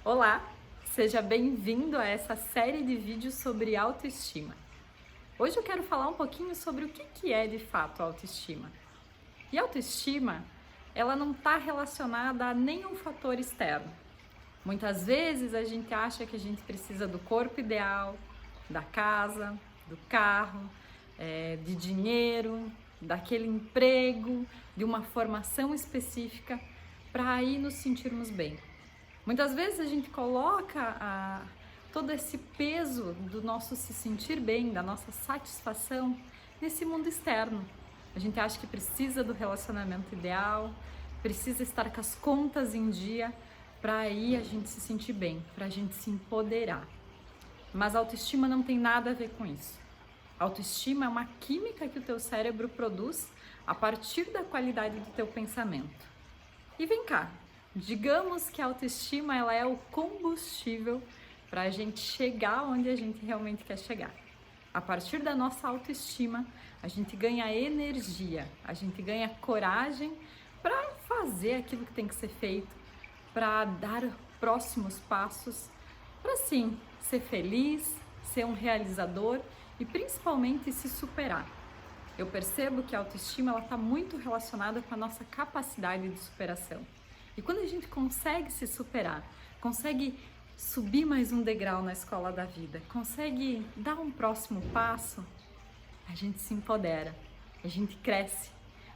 Olá, seja bem-vindo a essa série de vídeos sobre autoestima. Hoje eu quero falar um pouquinho sobre o que é de fato autoestima. E autoestima, ela não está relacionada a nenhum fator externo. Muitas vezes a gente acha que a gente precisa do corpo ideal, da casa, do carro, de dinheiro, daquele emprego, de uma formação específica para aí nos sentirmos bem. Muitas vezes a gente coloca todo esse peso do nosso se sentir bem, da nossa satisfação nesse mundo externo. A gente acha que precisa do relacionamento ideal, precisa estar com as contas em dia para aí a gente se sentir bem, para a gente se empoderar. Mas a autoestima não tem nada a ver com isso. A autoestima é uma química que o teu cérebro produz a partir da qualidade do teu pensamento. E vem cá, digamos que a autoestima ela é o combustível para a gente chegar onde a gente realmente quer chegar. A partir da nossa autoestima, a gente ganha energia, a gente ganha coragem para fazer aquilo que tem que ser feito, para dar próximos passos, para sim ser feliz, ser um realizador e principalmente se superar. Eu percebo que a autoestima está muito relacionada com a nossa capacidade de superação. E quando a gente consegue se superar, consegue subir mais um degrau na escola da vida, consegue dar um próximo passo, a gente se empodera, a gente cresce,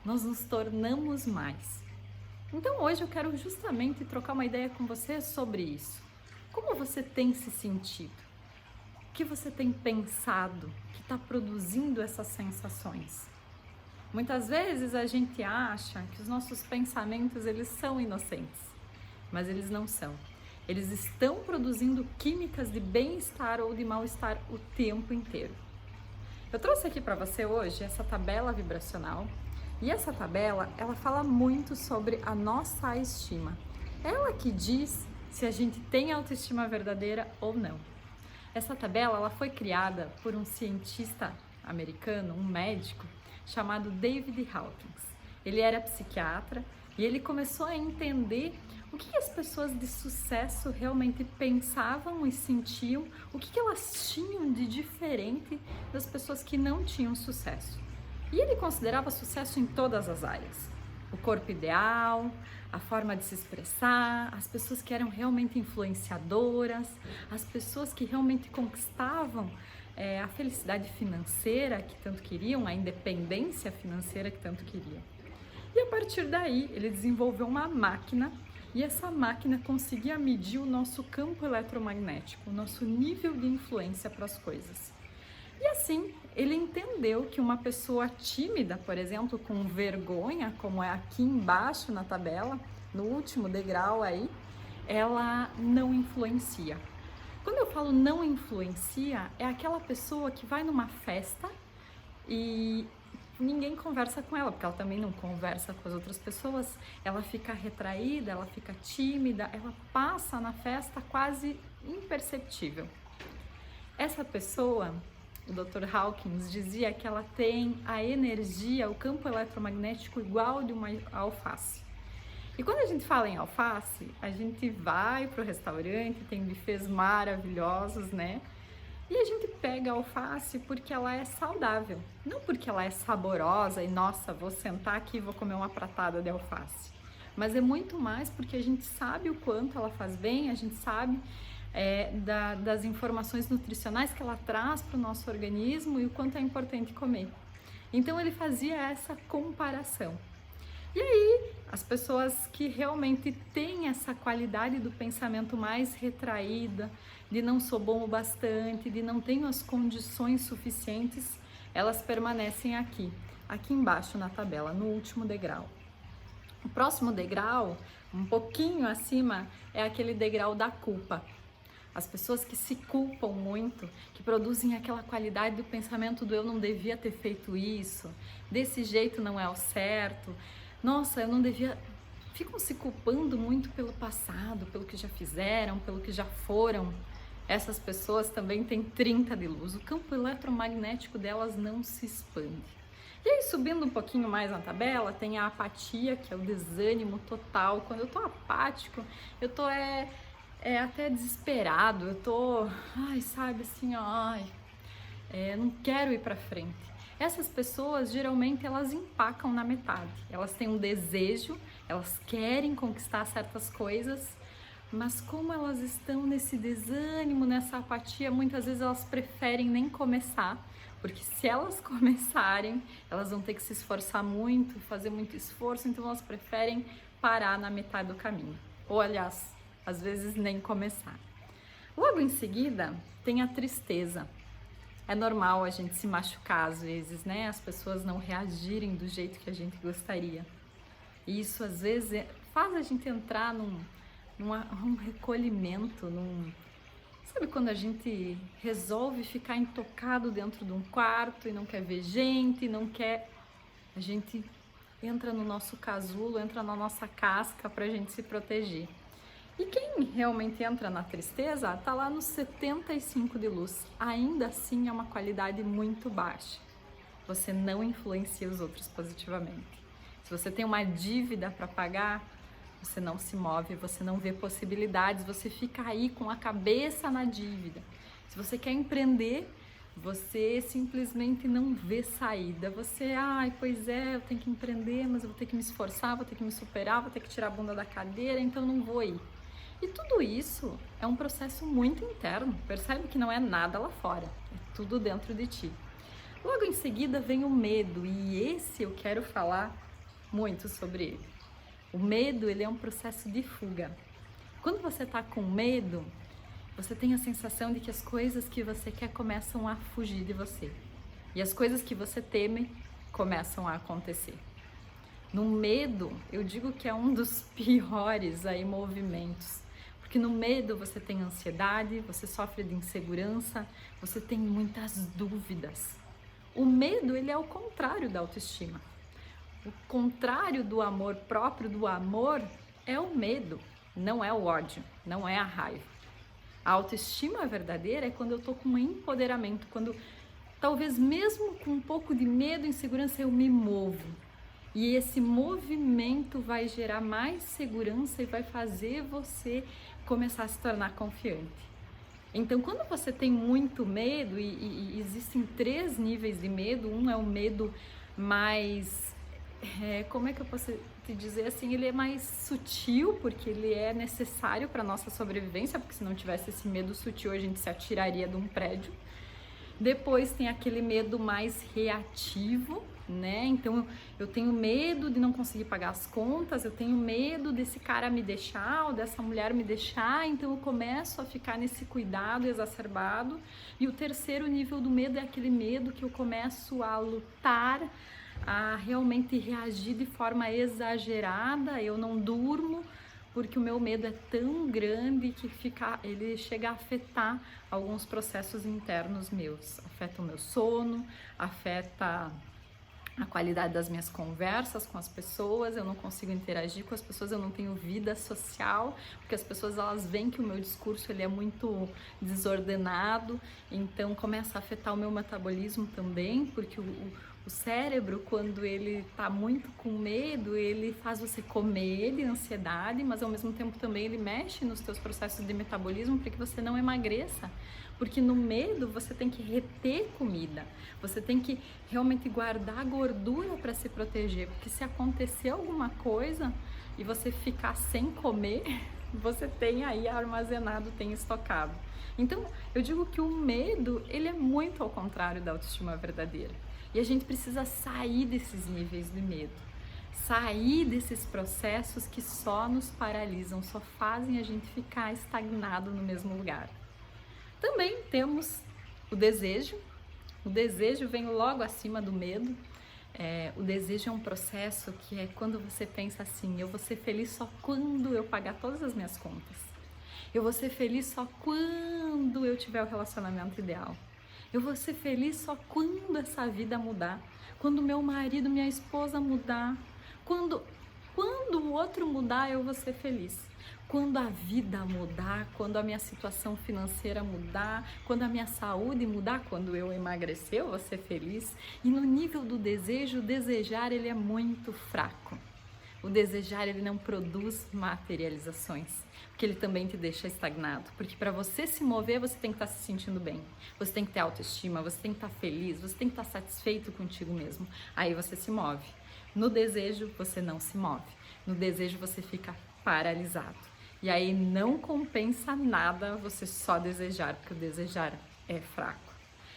nós nos tornamos mais. Então hoje eu quero justamente trocar uma ideia com você sobre isso. Como você tem se sentido? O que você tem pensado que está produzindo essas sensações? Muitas vezes a gente acha que os nossos pensamentos eles são inocentes, mas eles não são. Eles estão produzindo químicas de bem-estar ou de mal-estar o tempo inteiro. Eu trouxe aqui para você hoje essa tabela vibracional e essa tabela ela fala muito sobre a nossa estima. Ela que diz se a gente tem autoestima verdadeira ou não. Essa tabela ela foi criada por um cientista americano, um médico, chamado David Hawkins. Ele era psiquiatra e ele começou a entender o que as pessoas de sucesso realmente pensavam e sentiam, o que elas tinham de diferente das pessoas que não tinham sucesso. E ele considerava sucesso em todas as áreas. O corpo ideal, a forma de se expressar, as pessoas que eram realmente influenciadoras, as pessoas que realmente conquistavam a felicidade financeira que tanto queriam, a independência financeira que tanto queriam. E a partir daí, ele desenvolveu uma máquina e essa máquina conseguia medir o nosso campo eletromagnético, o nosso nível de influência para as coisas. E assim, ele entendeu que uma pessoa tímida, por exemplo, com vergonha, como é aqui embaixo na tabela, no último degrau aí, ela não influencia. Quando eu falo não influencia, é aquela pessoa que vai numa festa e ninguém conversa com ela, porque ela também não conversa com as outras pessoas, ela fica retraída, ela fica tímida, ela passa na festa quase imperceptível. Essa pessoa, o Dr. Hawkins dizia que ela tem a energia, o campo eletromagnético igual de uma alface. E quando a gente fala em alface, a gente vai para o restaurante, tem buffets maravilhosos, né? E a gente pega a alface porque ela é saudável, não porque ela é saborosa e, nossa, vou sentar aqui e vou comer uma pratada de alface. Mas é muito mais porque a gente sabe o quanto ela faz bem, a gente sabe das informações nutricionais que ela traz para o nosso organismo e o quanto é importante comer. Então ele fazia essa comparação. E aí, as pessoas que realmente têm essa qualidade do pensamento mais retraída, de não sou bom o bastante, de não tenho as condições suficientes, elas permanecem aqui embaixo na tabela, no último degrau. O próximo degrau, um pouquinho acima, é aquele degrau da culpa. As pessoas que se culpam muito, que produzem aquela qualidade do pensamento do eu não devia ter feito isso, desse jeito não é o certo, nossa, eu não devia... Ficam se culpando muito pelo passado, pelo que já fizeram, pelo que já foram. Essas pessoas também têm 30 de luz, o campo eletromagnético delas não se expande. E aí, subindo um pouquinho mais na tabela, tem a apatia, que é o desânimo total. Quando eu tô apático, eu tô até desesperado, eu tô, ai, sabe, assim, ó, não quero ir pra frente. Essas pessoas, geralmente, elas empacam na metade. Elas têm um desejo, elas querem conquistar certas coisas, mas como elas estão nesse desânimo, nessa apatia, muitas vezes elas preferem nem começar, porque se elas começarem, elas vão ter que se esforçar muito, fazer muito esforço, então elas preferem parar na metade do caminho. Ou, aliás, às vezes nem começar. Logo em seguida, tem a tristeza. É normal a gente se machucar às vezes, né? As pessoas não reagirem do jeito que a gente gostaria. E isso às vezes faz a gente entrar num recolhimento, sabe quando a gente resolve ficar intocado dentro de um quarto e não quer ver gente, não quer... A gente entra no nosso casulo, entra na nossa casca pra gente se proteger. E quem realmente entra na tristeza tá lá nos 75 de luz. Ainda assim é uma qualidade muito baixa. Você não influencia os outros positivamente. Se você tem uma dívida para pagar, você não se move, você não vê possibilidades, você fica aí com a cabeça na dívida. Se você quer empreender, você simplesmente não vê saída. Você, pois é, eu tenho que empreender, mas eu vou ter que me esforçar, vou ter que me superar, vou ter que tirar a bunda da cadeira, então não vou ir. E tudo isso é um processo muito interno, percebe que não é nada lá fora, é tudo dentro de ti. Logo em seguida vem o medo, e esse eu quero falar muito sobre ele. O medo, ele é um processo de fuga. Quando você está com medo, você tem a sensação de que as coisas que você quer começam a fugir de você. E as coisas que você teme começam a acontecer. No medo, eu digo que é um dos piores aí movimentos. Porque no medo você tem ansiedade, você sofre de insegurança, você tem muitas dúvidas. O medo, ele é o contrário da autoestima. O contrário do amor próprio, do amor, é o medo, não é o ódio, não é a raiva. A autoestima verdadeira é quando eu tô com um empoderamento, quando talvez mesmo com um pouco de medo e insegurança eu me movo. E esse movimento vai gerar mais segurança e vai fazer você começar a se tornar confiante. Então, quando você tem muito medo, e existem 3 níveis de medo, um é o medo mais... como é que eu posso te dizer assim? Ele é mais sutil, porque ele é necessário para a nossa sobrevivência, porque se não tivesse esse medo sutil, a gente se atiraria de um prédio. Depois tem aquele medo mais reativo, né? Então eu tenho medo de não conseguir pagar as contas, eu tenho medo desse cara me deixar ou dessa mulher me deixar, então eu começo a ficar nesse cuidado exacerbado. E o terceiro nível do medo é aquele medo que eu começo a lutar, a realmente reagir de forma exagerada, eu não durmo, porque o meu medo é tão grande que ele chega a afetar alguns processos internos meus. Afeta o meu sono, afeta a qualidade das minhas conversas com as pessoas, eu não consigo interagir com as pessoas, eu não tenho vida social, porque as pessoas elas veem que o meu discurso ele é muito desordenado, então começa a afetar o meu metabolismo também, porque o cérebro, quando ele tá muito com medo, ele faz você comer de ansiedade, mas ao mesmo tempo também ele mexe nos teus processos de metabolismo para que você não emagreça. Porque no medo você tem que reter comida, você tem que realmente guardar gordura para se proteger, porque se acontecer alguma coisa e você ficar sem comer, você tem aí armazenado, tem estocado. Então, eu digo que o medo, ele é muito ao contrário da autoestima verdadeira. E a gente precisa sair desses níveis de medo, sair desses processos que só nos paralisam, só fazem a gente ficar estagnado no mesmo lugar. Também temos o desejo vem logo acima do medo. O desejo é um processo que é quando você pensa assim, eu vou ser feliz só quando eu pagar todas as minhas contas. Eu vou ser feliz só quando eu tiver o relacionamento ideal. Eu vou ser feliz só quando essa vida mudar, quando meu marido, minha esposa mudar, quando o outro mudar, eu vou ser feliz. Quando a vida mudar, quando a minha situação financeira mudar, quando a minha saúde mudar, quando eu emagrecer, eu vou ser feliz. E no nível do desejo, o desejar ele é muito fraco. O desejar, ele não produz materializações, porque ele também te deixa estagnado. Porque para você se mover, você tem que estar se sentindo bem. Você tem que ter autoestima, você tem que estar feliz, você tem que estar satisfeito contigo mesmo. Aí você se move. No desejo, você não se move. No desejo, você fica paralisado. E aí não compensa nada você só desejar, porque o desejar é fraco.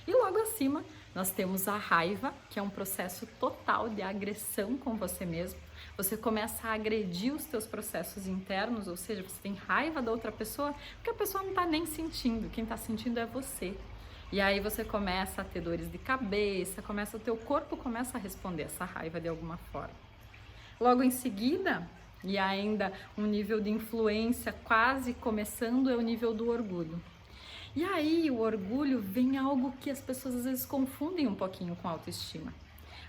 E logo acima, nós temos a raiva, que é um processo total de agressão com você mesmo. Você começa a agredir os teus processos internos, ou seja, você tem raiva da outra pessoa, porque a pessoa não está nem sentindo, quem está sentindo é você. E aí você começa a ter dores de cabeça, o teu corpo começa a responder essa raiva de alguma forma. Logo em seguida, e ainda um nível de influência quase começando, é o nível do orgulho. E aí o orgulho vem algo que as pessoas às vezes confundem um pouquinho com autoestima.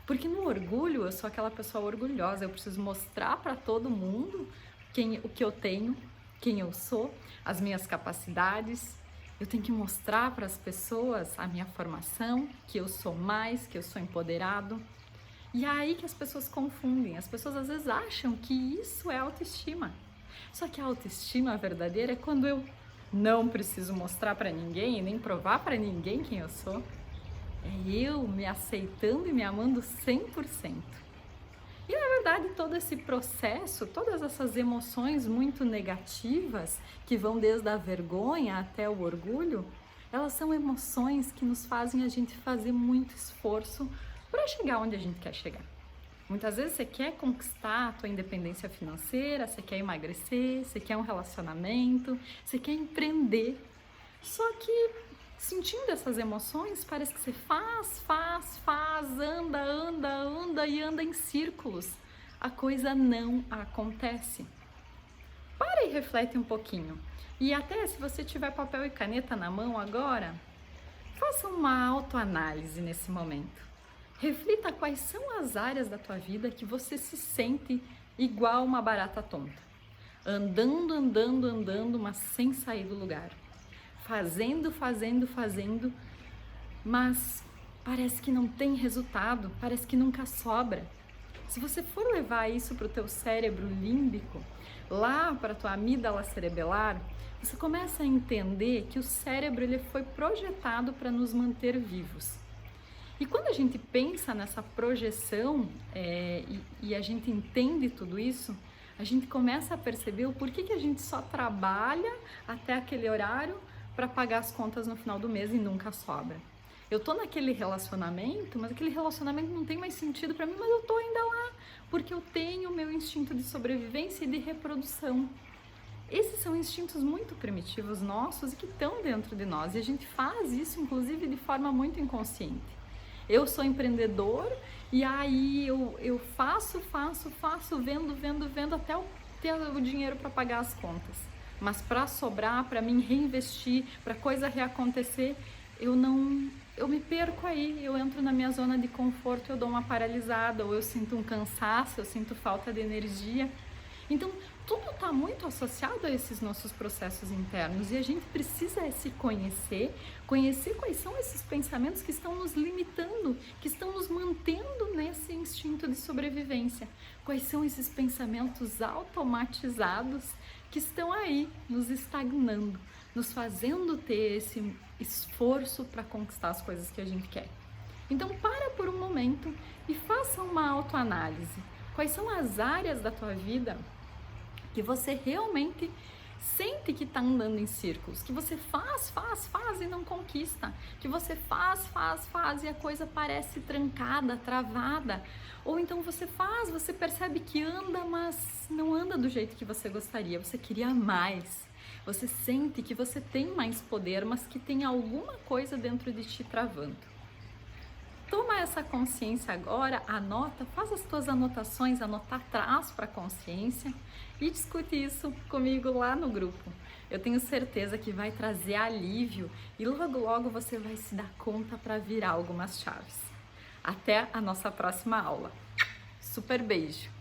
Porque no orgulho eu sou aquela pessoa orgulhosa, eu preciso mostrar para todo mundo o que eu tenho, quem eu sou, as minhas capacidades. Eu tenho que mostrar para as pessoas a minha formação, que eu sou mais, que eu sou empoderado. E é aí que as pessoas confundem. As pessoas às vezes acham que isso é autoestima. Só que a autoestima verdadeira é quando eu não preciso mostrar para ninguém, nem provar para ninguém quem eu sou. É eu me aceitando e me amando 100%. E na verdade todo esse processo, todas essas emoções muito negativas, que vão desde a vergonha até o orgulho, elas são emoções que nos fazem a gente fazer muito esforço para chegar onde a gente quer chegar. Muitas vezes você quer conquistar a tua independência financeira, você quer emagrecer, você quer um relacionamento, você quer empreender. Só que sentindo essas emoções, parece que você faz, anda e anda em círculos. A coisa não acontece. Para e reflete um pouquinho. E até se você tiver papel e caneta na mão agora, faça uma autoanálise nesse momento. Reflita quais são as áreas da tua vida que você se sente igual uma barata tonta. Andando, mas sem sair do lugar. Fazendo, mas parece que não tem resultado, parece que nunca sobra. Se você for levar isso para o teu cérebro límbico, lá para a tua amígdala cerebelar, você começa a entender que o cérebro ele foi projetado para nos manter vivos. E quando a gente pensa nessa projeção e a gente entende tudo isso, a gente começa a perceber o porquê que a gente só trabalha até aquele horário para pagar as contas no final do mês e nunca sobra. Eu tô naquele relacionamento, mas aquele relacionamento não tem mais sentido para mim, mas eu tô ainda lá, porque eu tenho o meu instinto de sobrevivência e de reprodução. Esses são instintos muito primitivos nossos e que estão dentro de nós, e a gente faz isso, inclusive, de forma muito inconsciente. Eu sou empreendedor e aí eu faço, vendo até eu ter o dinheiro para pagar as contas. Mas para sobrar, para mim reinvestir, para a coisa reacontecer, eu me perco aí, eu entro na minha zona de conforto, eu dou uma paralisada, ou eu sinto um cansaço, eu sinto falta de energia. Então, tudo está muito associado a esses nossos processos internos e a gente precisa se conhecer quais são esses pensamentos que estão nos limitando, que estão nos mantendo nesse instinto de sobrevivência. Quais são esses pensamentos automatizados que estão aí nos estagnando, nos fazendo ter esse esforço para conquistar as coisas que a gente quer. Então, para por um momento e faça uma autoanálise. Quais são as áreas da tua vida que você realmente sente que está andando em círculos, que você faz e não conquista, que você faz e a coisa parece trancada, travada, ou então você percebe que anda, mas não anda do jeito que você gostaria, você queria mais, você sente que você tem mais poder, mas que tem alguma coisa dentro de ti travando. Toma essa consciência agora, anota, faz as tuas anotações, anotar traz para a consciência e discute isso comigo lá no grupo. Eu tenho certeza que vai trazer alívio e logo você vai se dar conta para virar algumas chaves. Até a nossa próxima aula. Super beijo!